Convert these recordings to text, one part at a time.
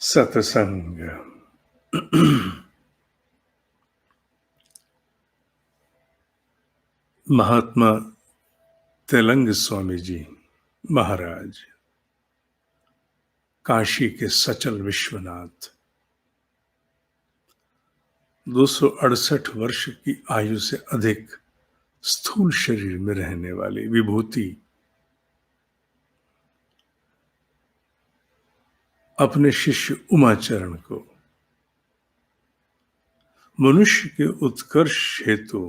सत्संग। महात्मा तेलंग स्वामी जी महाराज, काशी के सचल विश्वनाथ, 268 वर्ष की आयु से अधिक स्थूल शरीर में रहने वाली विभूति अपने शिष्य उमाचरण को मनुष्य के उत्कर्ष हेतु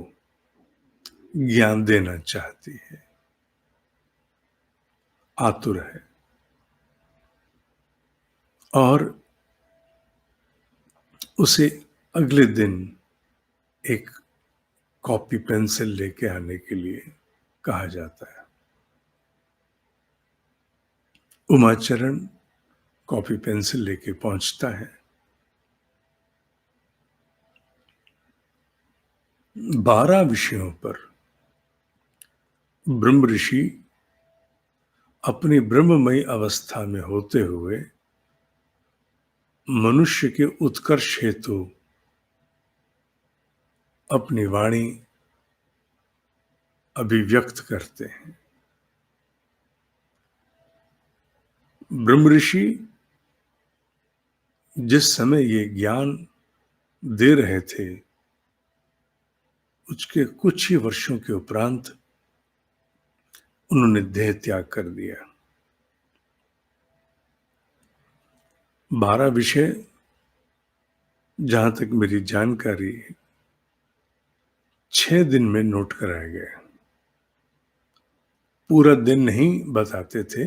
ज्ञान देना चाहती है, आतुर है और उसे अगले दिन एक कॉपी पेंसिल लेके आने के लिए कहा जाता है। उमाचरण कॉपी पेंसिल लेके पहुंचता है। 12 विषयों पर ब्रह्म ऋषि अपनी ब्रह्ममयी अवस्था में होते हुए मनुष्य के उत्कर्ष हेतु अपनी वाणी अभिव्यक्त करते हैं। ब्रह्म ऋषि जिस समय ये ज्ञान दे रहे थे, उसके कुछ ही वर्षों के उपरांत उन्होंने देह त्याग कर दिया। 12 विषय जहां तक मेरी जानकारी 6 दिन में नोट कराए गए। पूरा दिन नहीं बताते थे,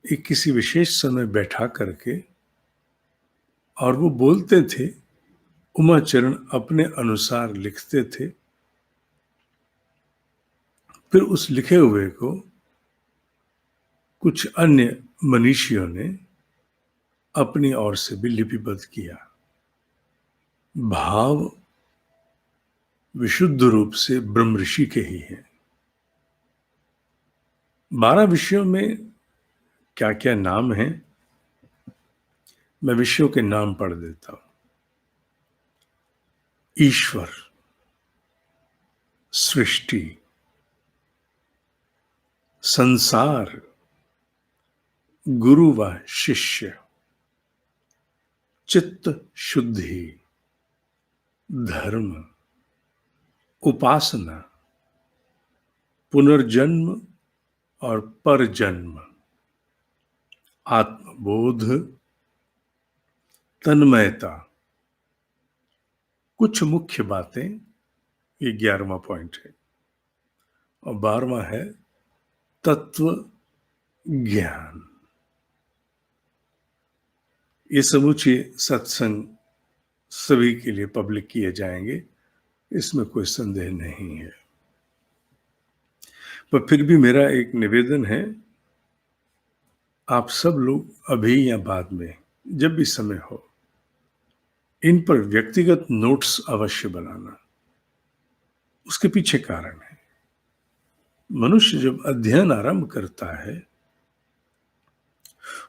एक किसी विशेष समय बैठा करके और वो बोलते थे। उमाचरण अपने अनुसार लिखते थे, फिर उस लिखे हुए को कुछ अन्य मनीषियों ने अपनी ओर से भी लिपिबद्ध किया। भाव विशुद्ध रूप से ब्रह्म ऋषि के ही हैं। 12 विषयों में क्या क्या नाम हैं, मैं विषयों के नाम पढ़ देता हूं। ईश्वर, सृष्टि, संसार, गुरु व शिष्य, चित्त शुद्धि, धर्म, उपासना, पुनर्जन्म और परजन्म, आत्मबोध, तन्मयता। कुछ मुख्य बातें, ये 11वां पॉइंट है। और 12वां है तत्व ज्ञान। ये समूचे सत्संग सभी के लिए पब्लिक किए जाएंगे, इसमें कोई संदेह नहीं है। पर फिर भी मेरा एक निवेदन है, आप सब लोग अभी या बाद में जब भी समय हो, इन पर व्यक्तिगत नोट्स अवश्य बनाना। उसके पीछे कारण है, मनुष्य जब अध्ययन आरंभ करता है,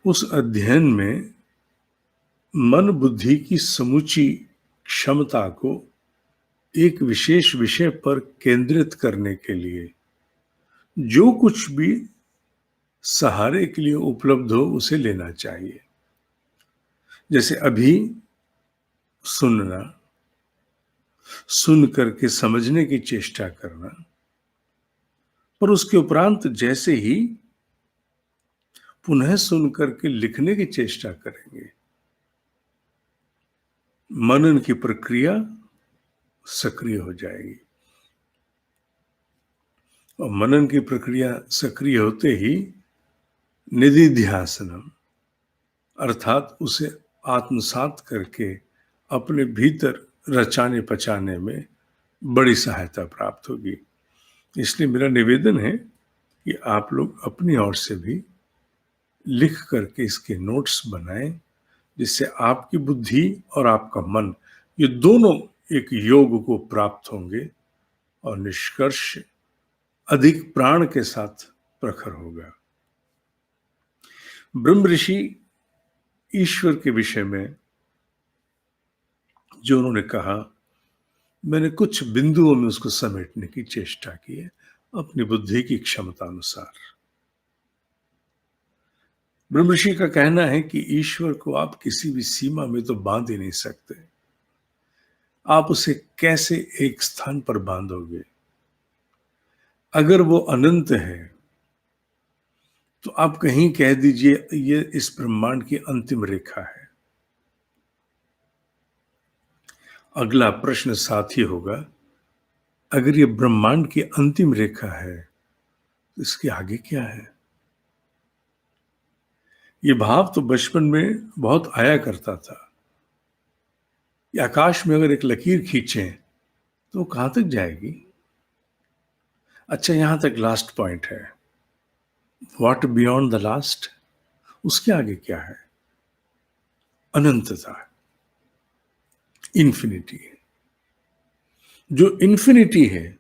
उस अध्ययन में मन बुद्धि की समूची क्षमता को एक विशेष विषय पर केंद्रित करने के लिए जो कुछ भी सहारे के लिए उपलब्ध हो उसे लेना चाहिए। जैसे अभी सुनना, सुन करके समझने की चेष्टा करना, पर उसके उपरांत जैसे ही पुनः सुन करके लिखने की चेष्टा करेंगे, मनन की प्रक्रिया सक्रिय हो जाएगी। और मनन की प्रक्रिया सक्रिय होते ही निधिध्यासनम, अर्थात उसे आत्मसात करके अपने भीतर रचाने पचाने में बड़ी सहायता प्राप्त होगी। इसलिए मेरा निवेदन है कि आप लोग अपनी ओर से भी लिख करके इसके नोट्स बनाएं, जिससे आपकी बुद्धि और आपका मन, ये दोनों एक योग को प्राप्त होंगे और निष्कर्ष अधिक प्राण के साथ प्रखर होगा। ब्रह्म ऋषि ईश्वर के विषय में जो उन्होंने कहा, मैंने कुछ बिंदुओं में उसको समेटने की चेष्टा की है अपनी बुद्धि की क्षमता अनुसार। ब्रह्मर्षि का कहना है कि ईश्वर को आप किसी भी सीमा में तो बांध ही नहीं सकते। आप उसे कैसे एक स्थान पर बांधोगे? अगर वो अनंत है तो आप कहीं कह दीजिए ये इस ब्रह्मांड की अंतिम रेखा है। अगला प्रश्न साथ ही होगा, अगर ये ब्रह्मांड की अंतिम रेखा है तो इसके आगे क्या है? ये भाव तो बचपन में बहुत आया करता था। ये आकाश में अगर एक लकीर खींचें तो वो कहां तक जाएगी? अच्छा, यहां तक लास्ट पॉइंट है। What beyond the last? उसके आगे क्या है? अनंतता, इन्फिनिटी। जो इन्फिनिटी है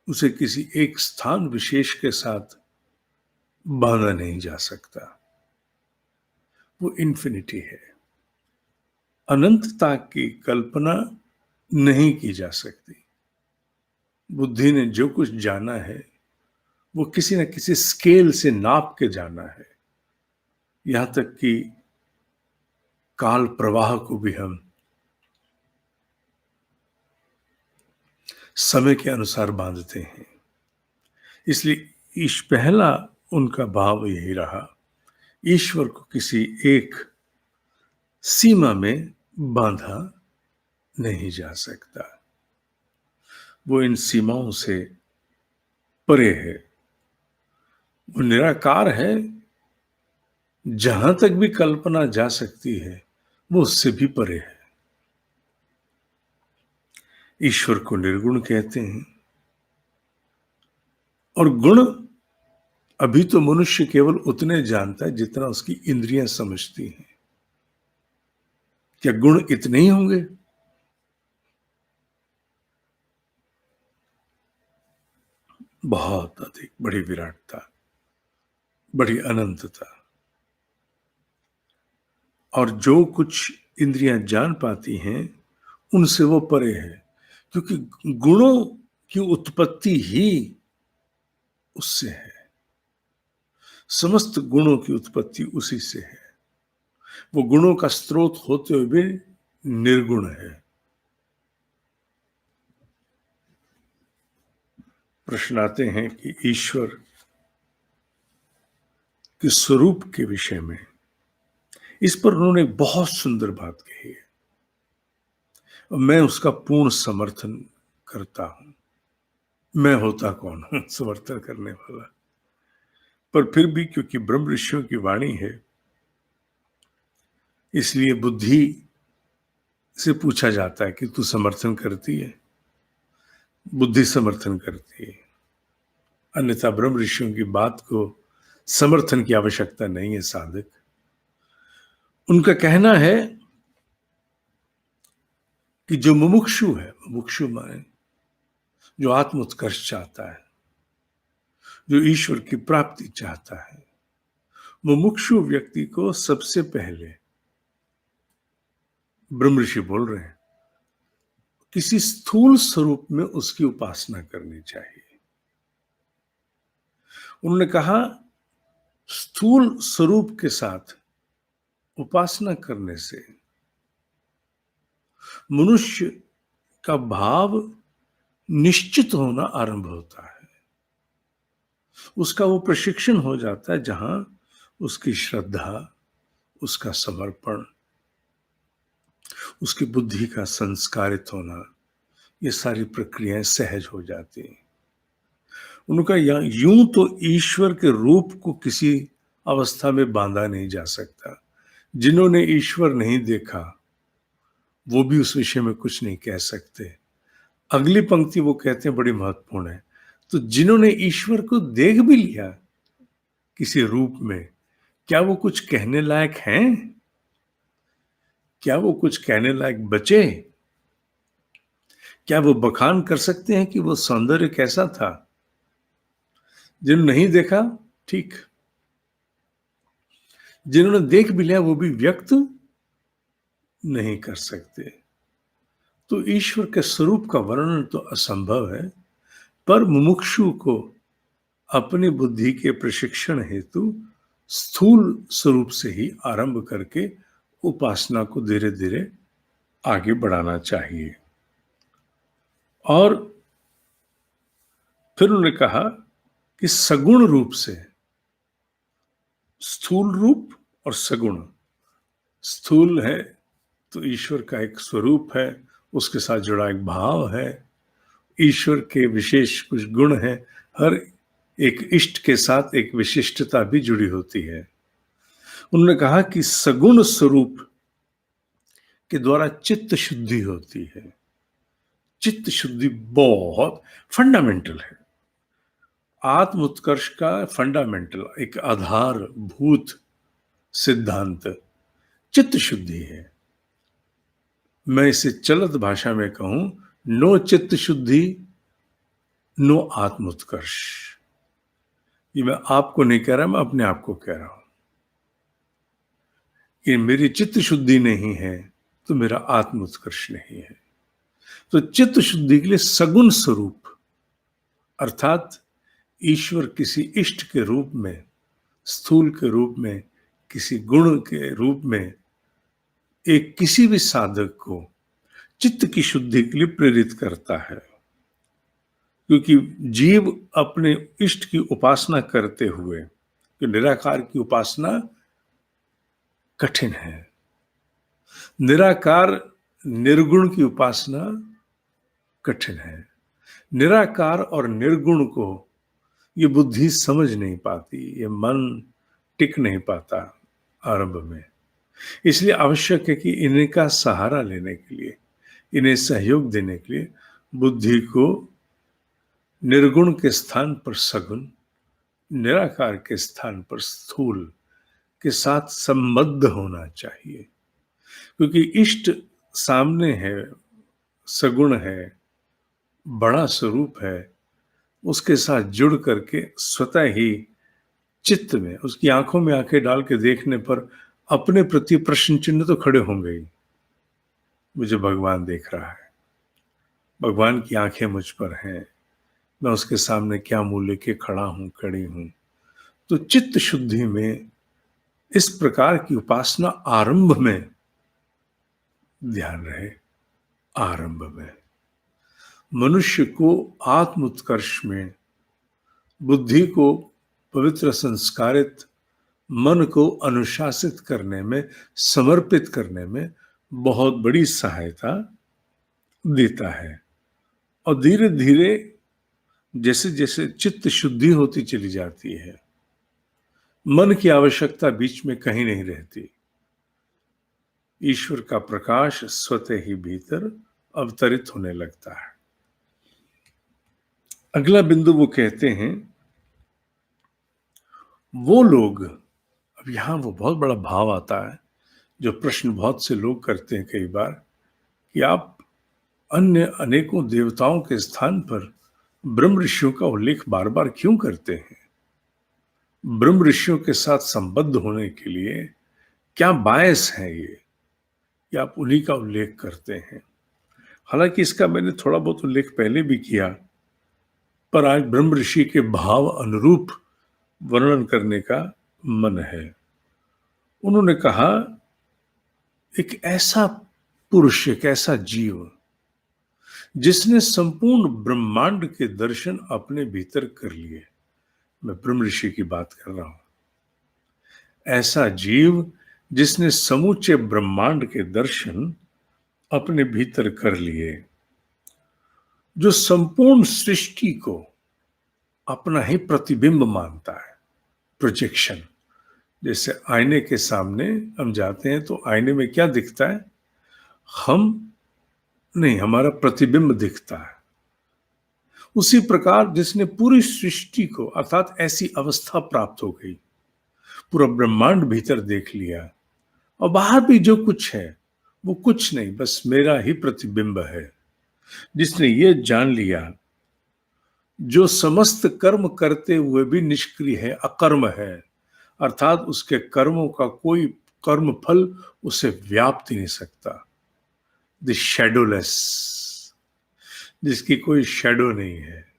उसे किसी एक स्थान विशेष के साथ बांधा नहीं जा सकता। वो इन्फिनिटी है। अनंतता की कल्पना नहीं की जा सकती। बुद्धि ने जो कुछ जाना है वो किसी न किसी स्केल से नाप के जाना है। यहां तक कि काल प्रवाह को भी हम समय के अनुसार बांधते हैं। इसलिए पहला उनका भाव यही रहा, ईश्वर को किसी एक सीमा में बांधा नहीं जा सकता। वो इन सीमाओं से परे है। वो निराकार है। जहां तक भी कल्पना जा सकती है वो उससे भी परे है। ईश्वर को निर्गुण कहते हैं। और गुण अभी तो मनुष्य केवल उतने जानता है जितना उसकी इंद्रियां समझती हैं। क्या गुण इतने ही होंगे? बहुत अधिक, बड़ी विराटता, बड़ी अनंतता। और जो कुछ इंद्रियां जान पाती हैं उनसे वो परे है, क्योंकि गुणों की उत्पत्ति ही उससे है। समस्त गुणों की उत्पत्ति उसी से है। वो गुणों का स्रोत होते हुए भी निर्गुण है। प्रश्न आते हैं कि ईश्वर के स्वरूप के विषय में, इस पर उन्होंने बहुत सुंदर बात कही है और मैं उसका पूर्ण समर्थन करता हूं। मैं होता कौन हूं समर्थन करने वाला? पर फिर भी क्योंकि ब्रह्म ऋषियों की वाणी है, इसलिए बुद्धि से पूछा जाता है कि तू समर्थन करती है? बुद्धि समर्थन करती है। अन्यथा ब्रह्म ऋषियों की बात को समर्थन की आवश्यकता नहीं है। साधक, उनका कहना है कि जो मुमुक्षु है, मुमुक्षु माने जो आत्म उत्कर्ष चाहता है, जो ईश्वर की प्राप्ति चाहता है, मुमुक्षु व्यक्ति को सबसे पहले ब्रह्म ऋषि बोल रहे हैं किसी स्थूल स्वरूप में उसकी उपासना करनी चाहिए। उन्होंने कहा स्थूल स्वरूप के साथ उपासना करने से मनुष्य का भाव निश्चित होना आरंभ होता है। उसका वो प्रशिक्षण हो जाता है जहां उसकी श्रद्धा, उसका समर्पण, उसकी बुद्धि का संस्कारित होना, ये सारी प्रक्रियाएं सहज हो जाती हैं। उनका यूं तो ईश्वर के रूप को किसी अवस्था में बांधा नहीं जा सकता। जिन्होंने ईश्वर नहीं देखा वो भी उस विषय में कुछ नहीं कह सकते। अगली पंक्ति वो कहते हैं बड़ी महत्वपूर्ण है, तो जिन्होंने ईश्वर को देख भी लिया किसी रूप में, क्या वो कुछ कहने लायक हैं? क्या वो कुछ कहने लायक बचे? क्या वो बखान कर सकते हैं कि वो सौंदर्य कैसा था? जिन्होंने नहीं देखा, ठीक, जिन्होंने देख भी लिया वो भी व्यक्त नहीं कर सकते। तो ईश्वर के स्वरूप का वर्णन तो असंभव है, पर मुमुक्षु को अपनी बुद्धि के प्रशिक्षण हेतु स्थूल स्वरूप से ही आरंभ करके उपासना को धीरे धीरे आगे बढ़ाना चाहिए। और फिर उन्होंने कहा कि सगुण रूप से, स्थूल रूप और सगुण, स्थूल है तो ईश्वर का एक स्वरूप है, उसके साथ जुड़ा एक भाव है, ईश्वर के विशेष कुछ गुण हैं, हर एक इष्ट के साथ एक विशिष्टता भी जुड़ी होती है। उन्होंने कहा कि सगुण स्वरूप के द्वारा चित्त शुद्धि होती है। चित्त शुद्धि बहुत फंडामेंटल है, आत्म उत्कर्ष का फंडामेंटल एक आधारभूत सिद्धांत चित्त शुद्धि है। मैं इसे चलत भाषा में कहूं, नो चित्त शुद्धि नो आत्म उत्कर्ष। ये मैं आपको नहीं कह रहा, मैं अपने आप को कह रहा हूं कि मेरी चित्त शुद्धि नहीं है तो मेरा आत्म उत्कर्ष नहीं है। तो चित्त शुद्धि के लिए सगुण स्वरूप अर्थात ईश्वर किसी इष्ट के रूप में, स्थूल के रूप में, किसी गुण के रूप में एक किसी भी साधक को चित्त की शुद्धि के लिए प्रेरित करता है। क्योंकि जीव अपने इष्ट की उपासना करते हुए, कि निराकार की उपासना कठिन है, निराकार निर्गुण की उपासना कठिन है। निराकार और निर्गुण को ये बुद्धि समझ नहीं पाती, ये मन टिक नहीं पाता आरंभ में। इसलिए आवश्यक है कि इनका सहारा लेने के लिए, इन्हें सहयोग देने के लिए बुद्धि को निर्गुण के स्थान पर सगुण, निराकार के स्थान पर स्थूल के साथ संबद्ध होना चाहिए। क्योंकि इष्ट सामने है, सगुण है, बड़ा स्वरूप है, उसके साथ जुड़ करके स्वतः ही चित्त में, उसकी आंखों में आंखें डाल के देखने पर अपने प्रति प्रश्न चिन्ह तो खड़े होंगे ही। मुझे भगवान देख रहा है, भगवान की आंखें मुझ पर हैं, मैं उसके सामने क्या मुंह लेके खड़ा हूं, खड़ी हूं। तो चित्त शुद्धि में इस प्रकार की उपासना आरंभ में ध्यान रहे। आरंभ में मनुष्य को आत्म उत्कर्ष में, बुद्धि को पवित्र संस्कारित मन को अनुशासित करने में, समर्पित करने में बहुत बड़ी सहायता देता है। और धीरे धीरे जैसे जैसे चित्त शुद्धि होती चली जाती है, मन की आवश्यकता बीच में कहीं नहीं रहती। ईश्वर का प्रकाश स्वतः ही भीतर अवतरित होने लगता है। अगला बिंदु वो कहते हैं, वो लोग, अब यहां वो बहुत बड़ा भाव आता है जो प्रश्न बहुत से लोग करते हैं कई बार, कि आप अन्य अनेकों देवताओं के स्थान पर ब्रह्म ऋषियों का उल्लेख बार बार क्यों करते हैं? ब्रह्म ऋषियों के साथ संबद्ध होने के लिए क्या बायस है ये कि आप उन्हीं का उल्लेख करते हैं? हालांकि इसका मैंने थोड़ा बहुत उल्लेख पहले भी किया, पर आज ब्रह्म ऋषि के भाव अनुरूप वर्णन करने का मन है। उन्होंने कहा, एक ऐसा पुरुष, एक ऐसा जीव जिसने संपूर्ण ब्रह्मांड के दर्शन अपने भीतर कर लिए, मैं ब्रह्म ऋषि की बात कर रहा हूं, ऐसा जीव जिसने समूचे ब्रह्मांड के दर्शन अपने भीतर कर लिए, जो संपूर्ण सृष्टि को अपना ही प्रतिबिंब मानता है, प्रोजेक्शन। जैसे आईने के सामने हम जाते हैं तो आईने में क्या दिखता है? हम नहीं, हमारा प्रतिबिंब दिखता है। उसी प्रकार जिसने पूरी सृष्टि को, अर्थात ऐसी अवस्था प्राप्त हो गई, पूरा ब्रह्मांड भीतर देख लिया और बाहर भी जो कुछ है वो कुछ नहीं, बस मेरा ही प्रतिबिंब है, जिसने ये जान लिया, जो समस्त कर्म करते हुए भी निष्क्रिय है, अकर्म है, अर्थात उसके कर्मों का कोई कर्म फल उसे व्याप्त ही नहीं सकता। द शैडोलेस, जिसकी कोई शैडो नहीं है,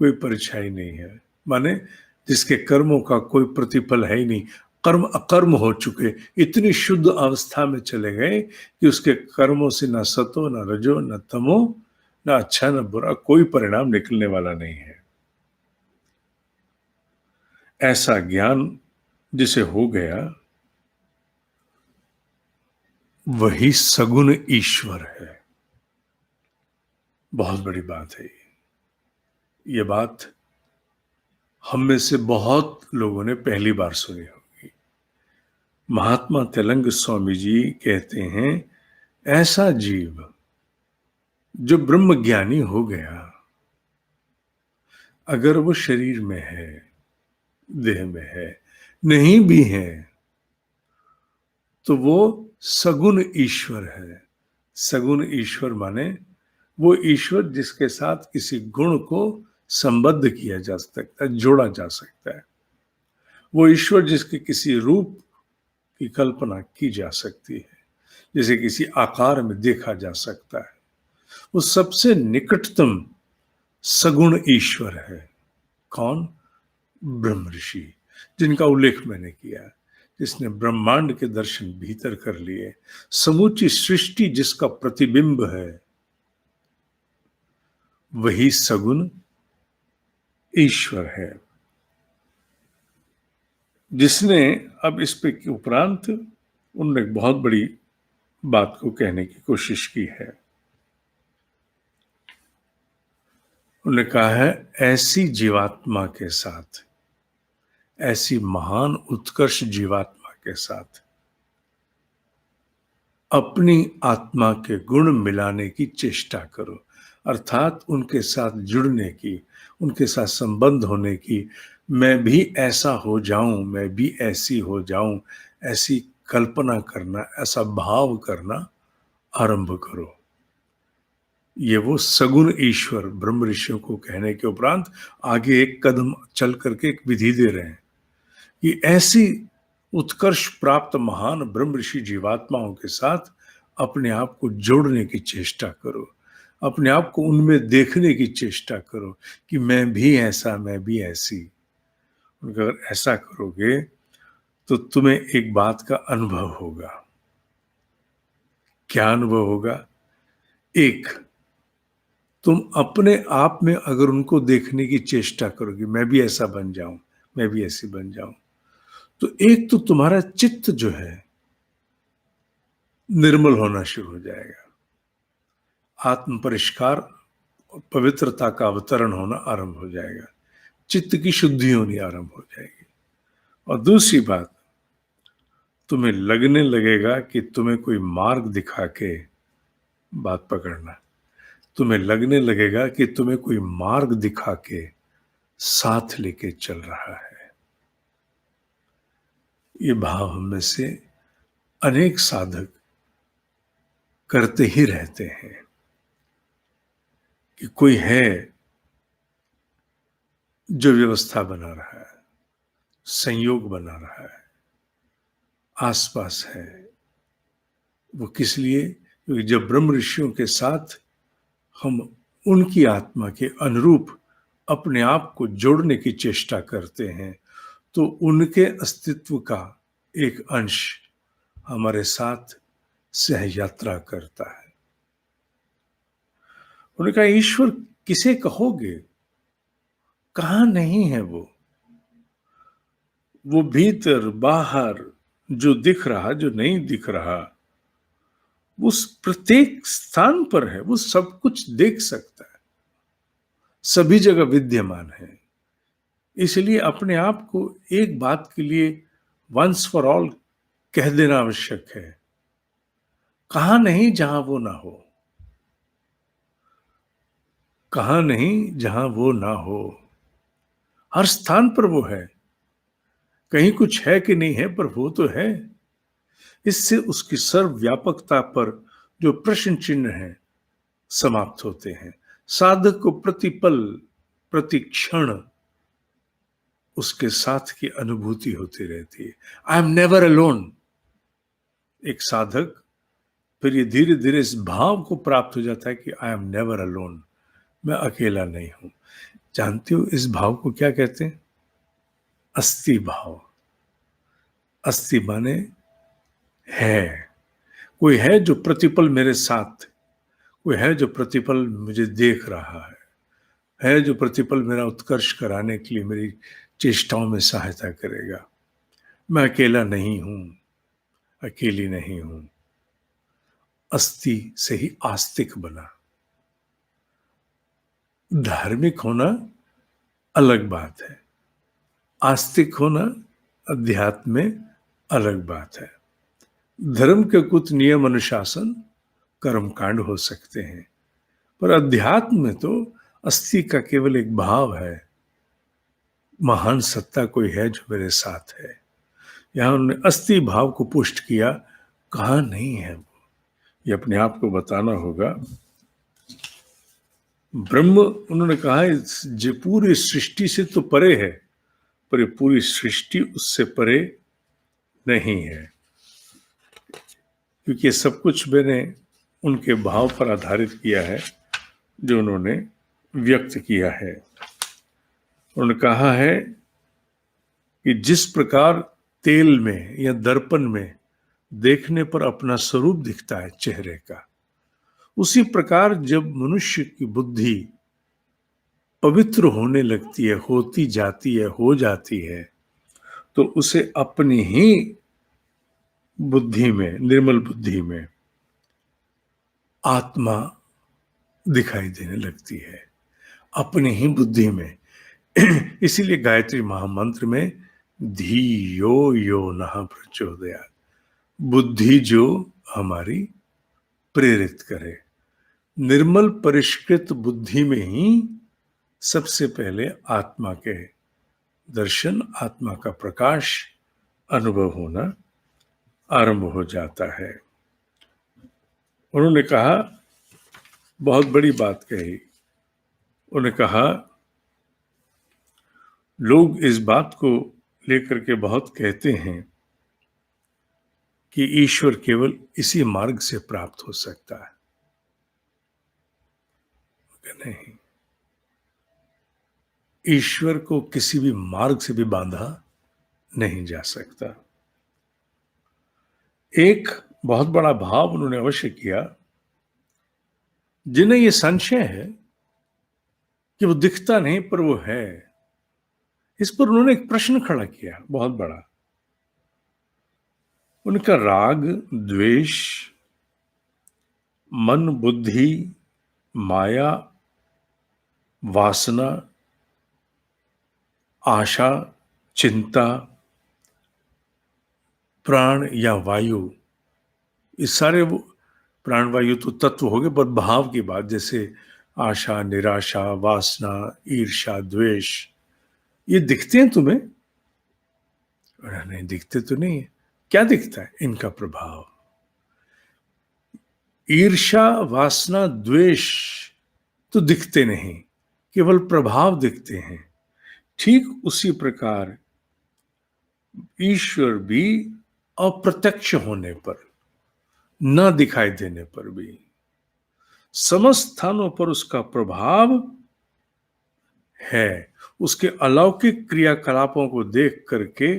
कोई परछाई नहीं है, माने जिसके कर्मों का कोई प्रतिफल है ही नहीं, कर्म अकर्म हो चुके, इतनी शुद्ध अवस्था में चले गए कि उसके कर्मों से ना सतो ना रजो ना तमो, ना अच्छा ना बुरा कोई परिणाम निकलने वाला नहीं है। ऐसा ज्ञान जिसे हो गया, वही सगुण ईश्वर है। बहुत बड़ी बात है ये बात हम में से बहुत लोगों ने पहली बार सुनी होगी। महात्मा तेलंग स्वामी जी कहते हैं, ऐसा जीव जो ब्रह्म ज्ञानी हो गया, अगर वो शरीर में है, देह में है, नहीं भी है, तो वो सगुण ईश्वर है। सगुण ईश्वर माने वो ईश्वर जिसके साथ किसी गुण को संबद्ध किया जा सकता है, जोड़ा जा सकता है। वो ईश्वर जिसके किसी रूप की कल्पना की जा सकती है, जिसे किसी आकार में देखा जा सकता है, वो सबसे निकटतम सगुण ईश्वर है। कौन? ब्रह्म ऋषि, जिनका उल्लेख मैंने किया, जिसने ब्रह्मांड के दर्शन भीतर कर लिए, समूची सृष्टि जिसका प्रतिबिंब है, वही सगुण ईश्वर है। जिसने अब इस पे के उपरांत उन्होंने एक बहुत बड़ी बात को कहने की कोशिश की है। उन्होंने कहा है, ऐसी जीवात्मा के साथ, ऐसी महान उत्कर्ष जीवात्मा के साथ अपनी आत्मा के गुण मिलाने की चेष्टा करो, अर्थात उनके साथ जुड़ने की, उनके साथ संबंध होने की। मैं भी ऐसा हो जाऊं, मैं भी ऐसी हो जाऊं, ऐसी कल्पना करना, ऐसा भाव करना आरंभ करो। ये वो सगुण ईश्वर ब्रह्म ऋषियों को कहने के उपरांत आगे एक कदम चल करके एक विधि दे रहे हैं कि ऐसी उत्कर्ष प्राप्त महान ब्रह्म ऋषि जीवात्माओं के साथ अपने आप को जोड़ने की चेष्टा करो, अपने आप को उनमें देखने की चेष्टा करो कि मैं भी ऐसा, मैं भी ऐसी। अगर ऐसा करोगे तो तुम्हें एक बात का अनुभव होगा। क्या अनुभव होगा? एक, तुम अपने आप में अगर उनको देखने की चेष्टा करोगे, मैं भी ऐसा बन जाऊं, मैं भी ऐसी बन जाऊं, तो एक तो तुम्हारा चित्त जो है निर्मल होना शुरू हो जाएगा, आत्म परिष्कार और पवित्रता का अवतरण होना आरंभ हो जाएगा, चित्त की शुद्धि होनी आरंभ हो जाएगी। और दूसरी बात, तुम्हें लगने लगेगा कि तुम्हें कोई मार्ग दिखा के, बात पकड़ना, तुम्हें लगने लगेगा कि तुम्हें कोई मार्ग दिखा के साथ लेके चल रहा है। ये भाव हम में से अनेक साधक करते ही रहते हैं कि कोई है जो व्यवस्था बना रहा है, संयोग बना रहा है, आसपास है। वो किस लिए? क्योंकि जब ब्रह्म ऋषियों के साथ हम उनकी आत्मा के अनुरूप अपने आप को जोड़ने की चेष्टा करते हैं, तो उनके अस्तित्व का एक अंश हमारे साथ सह यात्रा करता है। उन्होंने कहा, ईश्वर किसे कहोगे? कहां नहीं है वो भीतर बाहर, जो दिख रहा, जो नहीं दिख रहा, वो प्रत्येक स्थान पर है, वो सब कुछ देख सकता है, सभी जगह विद्यमान है। इसलिए अपने आप को एक बात के लिए वंस फॉर ऑल कह देना आवश्यक है, कहां नहीं जहां वो ना हो, कहां नहीं जहां वो ना हो। हर स्थान पर वो है, कहीं कुछ है कि नहीं है, पर वो तो है। इससे उसकी सर्वव्यापकता पर जो प्रश्न चिन्ह है समाप्त होते हैं। साधक को प्रतिपल, प्रतिक्षण उसके साथ की अनुभूति होती रहती है। I am never alone. एक साधक फिर ये धीरे धीरे इस भाव को प्राप्त हो जाता है कि आई एम नेवर अलोन, मैं अकेला नहीं हूं। जानते हो इस भाव को क्या कहते हैं? अस्थि भाव। अस्थि माने है, कोई है जो प्रतिपल मेरे साथ, कोई है जो प्रतिपल मुझे देख रहा है जो प्रतिपल मेरा उत्कर्ष कराने के लिए मेरी चेष्टाओं में सहायता करेगा। मैं अकेला नहीं हूं, अकेली नहीं हूं। अस्थि से ही आस्तिक बना। धार्मिक होना अलग बात है, आस्तिक होना अध्यात्म में अलग बात है। धर्म के कुछ नियम अनुशासन कर्मकांड हो सकते हैं, पर अध्यात्म में तो अस्थि का केवल एक भाव है, महान सत्ता कोई है जो मेरे साथ है। यहां उन्होंने अस्थि भाव को पुष्ट किया, कहा नहीं है वो, ये अपने आप को बताना होगा। ब्रह्म उन्होंने कहा जो पूरी सृष्टि से तो परे है, पर ये पूरी सृष्टि उससे परे नहीं है, क्योंकि ये सब कुछ मैंने उनके भाव पर आधारित किया है जो उन्होंने व्यक्त किया है। उन्होंने कहा है कि जिस प्रकार तेल में या दर्पण में देखने पर अपना स्वरूप दिखता है चेहरे का, उसी प्रकार जब मनुष्य की बुद्धि पवित्र होने लगती है, होती जाती है, हो जाती है, तो उसे अपनी ही बुद्धि में, निर्मल बुद्धि में आत्मा दिखाई देने लगती है, अपनी ही बुद्धि में। इसीलिए गायत्री महामंत्र में धियो यो नः प्रचोदयात्, बुद्धि जो हमारी प्रेरित करे। निर्मल परिष्कृत बुद्धि में ही सबसे पहले आत्मा के दर्शन, आत्मा का प्रकाश अनुभव होना आरंभ हो जाता है। उन्होंने कहा, बहुत बड़ी बात कही, उन्होंने कहा लोग इस बात को लेकर के बहुत कहते हैं कि ईश्वर केवल इसी मार्ग से प्राप्त हो सकता है। नहीं, ईश्वर को किसी भी मार्ग से भी बांधा नहीं जा सकता। एक बहुत बड़ा भाव उन्होंने अवश्य किया, जिन्हें यह संशय है कि वो दिखता नहीं पर वो है, इस पर उन्होंने एक प्रश्न खड़ा किया बहुत बड़ा। उनका राग, द्वेष, मन, बुद्धि, माया, वासना, आशा, चिंता, प्राण या वायु, ये सारे वो, प्राण वायु तो तत्व हो गए, पर भाव की बात, जैसे आशा, निराशा, वासना, ईर्ष्या, द्वेष, ये दिखते हैं तुम्हें? नहीं, दिखते तो नहीं है। क्या दिखता है? इनका प्रभाव। ईर्ष्या, वासना, द्वेष तो दिखते नहीं, केवल प्रभाव दिखते हैं। ठीक उसी प्रकार ईश्वर भी अप्रत्यक्ष होने पर, न दिखाई देने पर भी समस्त स्थानों पर उसका प्रभाव है। उसके अलौकिक क्रियाकलापों को देख करके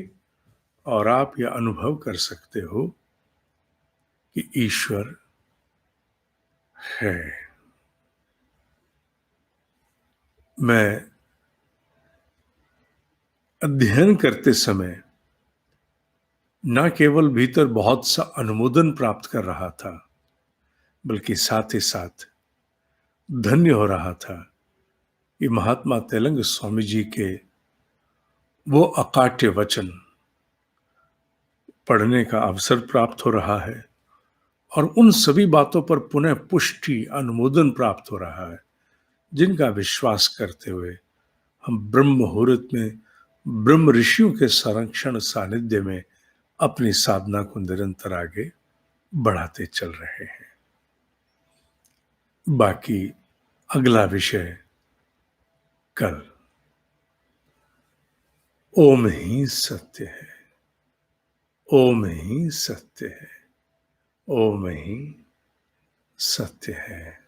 और आप यह अनुभव कर सकते हो कि ईश्वर है। मैं अध्ययन करते समय न केवल भीतर बहुत सा अनुमोदन प्राप्त कर रहा था, बल्कि साथ ही साथ धन्य हो रहा था कि महात्मा तेलंग स्वामी जी के वो अकाट्य वचन पढ़ने का अवसर प्राप्त हो रहा है, और उन सभी बातों पर पुनः पुष्टि, अनुमोदन प्राप्त हो रहा है, जिनका विश्वास करते हुए हम ब्रह्म मुहूर्त में ब्रह्म ऋषियों के संरक्षण सानिध्य में अपनी साधना को निरंतर आगे बढ़ाते चल रहे हैं। बाकी अगला विषय कल। ओम ही सत्य है, ओम ही सत्य है, ओम ही सत्य है।